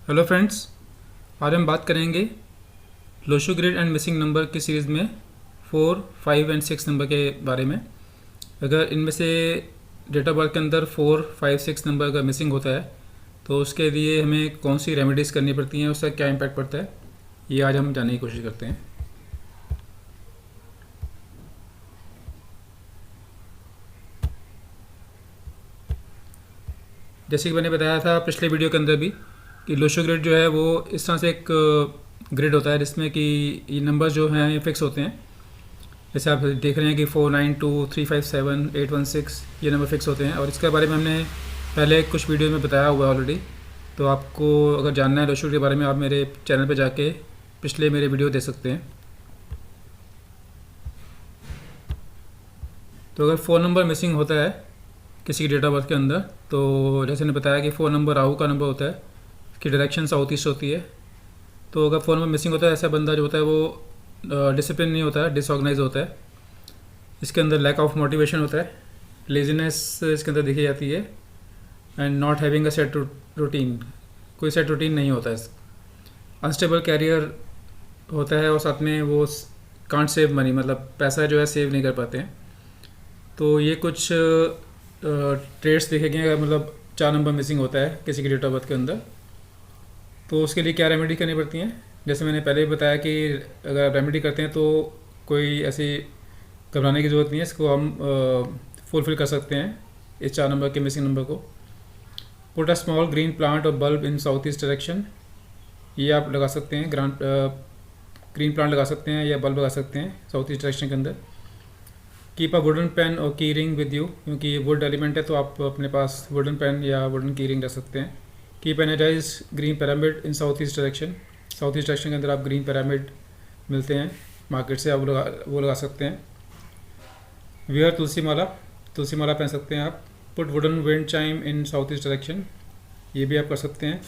Hello friends, आज हम बात करेंगे Lo Shu grid and missing number की सीरीज़ में 4, 5 एंड 6 नंबर के बारे में। अगर इनमें से डेट ऑफ बर्थ के अंदर 4, 5, 6 नंबर अगर मिसिंग होता है तो उसके लिए हमें कौन सी रेमेडीज़ करनी पड़ती हैं, उसका क्या इम्पैक्ट पड़ता है, ये आज हम जानने की कोशिश करते हैं। जैसे कि मैंने बताया था पिछले वीडियो के अंदर भी कि लोशो ग्रिड जो है वो इस तरह से एक ग्रिड होता है जिसमें कि ये नंबर जो हैं ये फिक्स होते हैं। जैसे आप देख रहे हैं कि 492357 816 ये नंबर फिक्स होते हैं और इसके बारे में हमने पहले कुछ वीडियो में बताया हुआ है ऑलरेडी। तो आपको अगर जानना है लोशो के बारे में, आप मेरे चैनल पर जाके पिछले मेरे वीडियो दे सकते हैं। तो अगर फ़ोन नंबर मिसिंग होता है किसी की डेट ऑफ बर्थ के अंदर, तो जैसे मैंने बताया कि फ़ोन नंबर राहु का नंबर होता है, इसकी डायरेक्शन साउथ ईस्ट होती है। तो अगर फ़ोन नंबर मिसिंग होता है, ऐसा बंदा जो होता है वो डिसिप्लिन नहीं होता है, डिसऑर्गेनाइज होता है। इसके अंदर लैक ऑफ मोटिवेशन होता है, लेजीनेस इसके अंदर देखी जाती है, and not having a set routine, कोई सेट रूटीन नहीं होता है। अनस्टेबल कैरियर होता है और साथ में वो कांट सेव मनी, मतलब पैसा जो है सेव नहीं कर पाते हैं। तो ये कुछ ट्रेड्स देखे गए हैं। मतलब 4 नंबर मिसिंग होता है किसी की डेट ऑफ बर्थ के अंदर, तो उसके लिए क्या रेमेडी करनी पड़ती हैं। जैसे मैंने पहले भी बताया कि अगर रेमेडी करते हैं तो कोई ऐसी घबराने की ज़रूरत नहीं है, इसको हम फुलफिल कर सकते हैं इस 4 नंबर के मिसिंग नंबर को। Put a small green plant और bulb in south east direction, ये आप लगा सकते हैं। ग्रीन प्लांट लगा सकते हैं या बल्ब लगा सकते हैं साउथ ईस्ट डायरेक्शन के अंदर। कीप अ वुडन पेन और की रिंग विद यू, क्योंकि वुड एलिमेंट है तो आप अपने पास वुडन पेन या वुडन की रिंग रख सकते हैं। Keep energise green pyramid in south east direction, south east direction के अंदर आप ग्रीन पिरामिड मिलते हैं मार्केट से, आप वो लगा सकते हैं। वियर तुलसी माला, तुलसी माला पहन सकते हैं आप। पुट वुडन विंड चाइम इन साउथ ईस्ट डायरेक्शन, ये भी आप कर सकते हैं।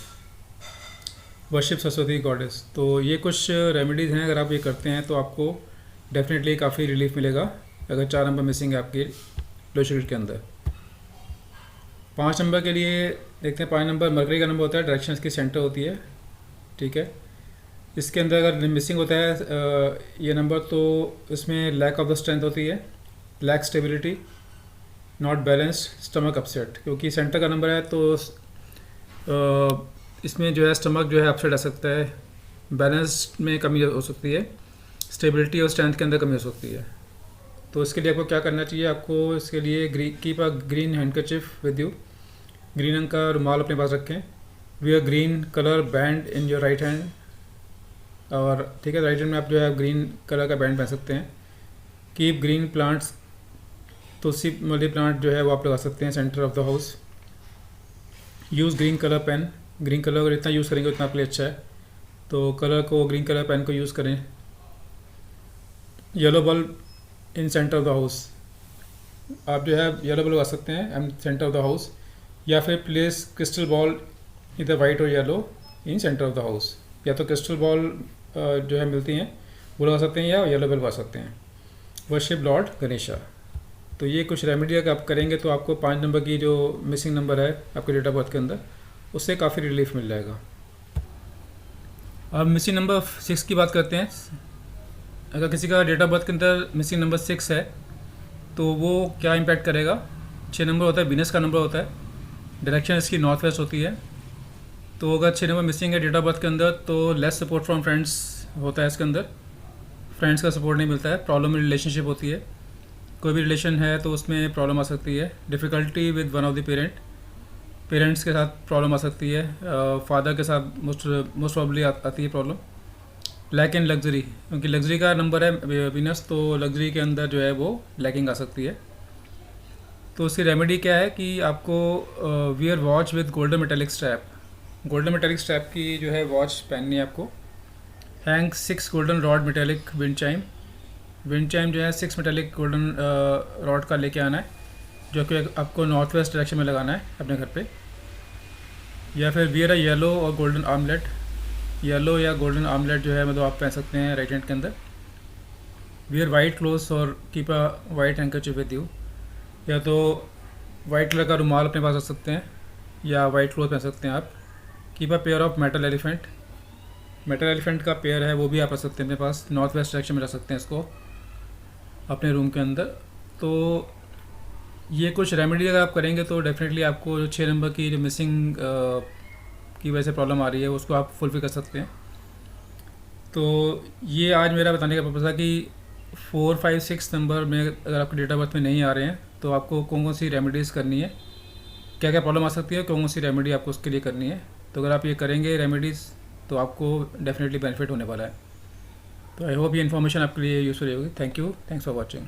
Worship Saraswati goddess. तो ये कुछ रेमेडीज़ हैं, अगर आप ये करते हैं तो आपको डेफिनेटली काफ़ी रिलीफ मिलेगा अगर 4 नंबर मिसिंग है आपके लोशो ग्रिड के अंदर। 5 नंबर के लिए देखते हैं। 5 नंबर मरकरी का नंबर होता है, डायरेक्शन इसकी सेंटर होती है, ठीक है। इसके अंदर अगर मिसिंग होता है ये नंबर, तो इसमें लैक ऑफ द स्ट्रेंथ होती है, lack stability, not balanced, stomach upset. क्योंकि सेंटर का नंबर है तो इसमें जो है स्टमक जो है अपसेट आ सकता है, बैलेंस में कमी हो सकती है, स्टेबिलिटी और स्ट्रेंथ के अंदर कमी हो सकती है। तो इसके लिए आपको क्या करना चाहिए, आपको इसके लिए keep a green handkerchief with you, green रंग का रुमाल अपने पास रखें। Wear green colour band in your right hand, और ठीक है, राइट हैंड में आप जो है ग्रीन कलर का बैंड पहन सकते हैं। Keep green plants, tulsi money plant जो है वो आप लगा सकते हैं centre of the house. Use green colour pen, green colour अगर इतना यूज़ करेंगे उतना आपके लिए अच्छा है, तो कलर को ग्रीन कलर पेन को यूज़ करें। Yellow bulb in centre of the house, आप जो है येलो बल्ब लगा सकते हैं and centre of the house, या फिर प्लेस क्रिस्टल बॉल इधर वाइट और yellow in centre of the house. या तो क्रिस्टल बॉल जो है मिलती हैं वो लगा सकते हैं या येलो बल्ब लगा सकते हैं। Worship Lord Ganesha. तो ये कुछ रेमेडी अगर आप करेंगे तो आपको 5 नंबर की जो मिसिंग नंबर है आपके डेट ऑफ बर्थ के अंदर, उससे काफ़ी रिलीफ मिल जाएगा। अब मिसिंग नंबर 6 की बात करते हैं। अगर किसी का डेट ऑफ बर्थ के अंदर मिसिंग नंबर 6 है तो वो क्या इम्पैक्ट करेगा। 6 नंबर होता है, वीनस का नंबर होता है, डायरेक्शन इसकी नॉर्थ वेस्ट होती है। तो अगर 6 नंबर मिसिंग है डेट ऑफ बर्थ के अंदर तो लेस सपोर्ट फ्रॉम फ्रेंड्स होता है इसके अंदर, फ्रेंड्स का सपोर्ट नहीं मिलता है। प्रॉब्लम इन रिलेशनशिप होती है, कोई भी रिलेशन है तो उसमें प्रॉब्लम आ सकती है। Difficulty with one of the parents के साथ प्रॉब्लम आ सकती है, फादर के साथ मोस्ट प्रॉब्ली आती है प्रॉब्लम। लैक इन लग्जरी, क्योंकि लग्जरी का नंबर है वीनस, तो लग्जरी के अंदर जो है वो लैकिंग आ सकती है। तो उसकी रेमेडी क्या है कि आपको wear watch with golden metallic strap, golden metallic strap की जो है वॉच पहननी है आपको। Hang 6 golden rod metallic wind chime, wind chime जो है 6 मेटेलिक गोल्डन रॉड का लेके आना है, जो कि आपको नॉर्थ वेस्ट डायरेक्शन में लगाना है अपने घर पे। या फिर वियर अ येलो और गोल्डन आमलेट, येलो या गोल्डन आमलेट जो है मतलब आप पहन सकते हैं राइट हैंड के अंदर। वियर वाइट क्लोथ्स और keep a white handkerchief with you, या तो वाइट कलर का रुमाल अपने पास रख सकते हैं या वाइट क्लोथ पहन सकते हैं आप। Keep a pair of metal elephant. Metal elephant का पेयर है वो भी आप रख सकते हैं अपने पास, नॉर्थ वेस्ट डायरेक्शन में रख सकते हैं इसको अपने रूम के अंदर। तो ये कुछ रेमेडी अगर आप करेंगे तो डेफिनेटली आपको जो 6 नंबर की जो मिसिंग की वजह से प्रॉब्लम आ रही है उसको आप फुलफिल कर सकते हैं। तो ये आज मेरा बताने का पर्पज़ था कि 4, 5, 6 नंबर में अगर आपके डेट ऑफ बर्थ में नहीं आ रहे हैं तो आपको कौन कौन सी रेमेडीज़ करनी है, क्या क्या प्रॉब्लम आ सकती है, कौन कौन सी रेमेडी आपको उसके लिए करनी है। तो अगर आप ये करेंगे रेमेडीज़ तो आपको डेफिनेटली बेनिफिट होने वाला है। तो आई होप ये इन्फॉर्मेशन आपके लिए यूज़फुल होगी। Thank you, thanks for watching.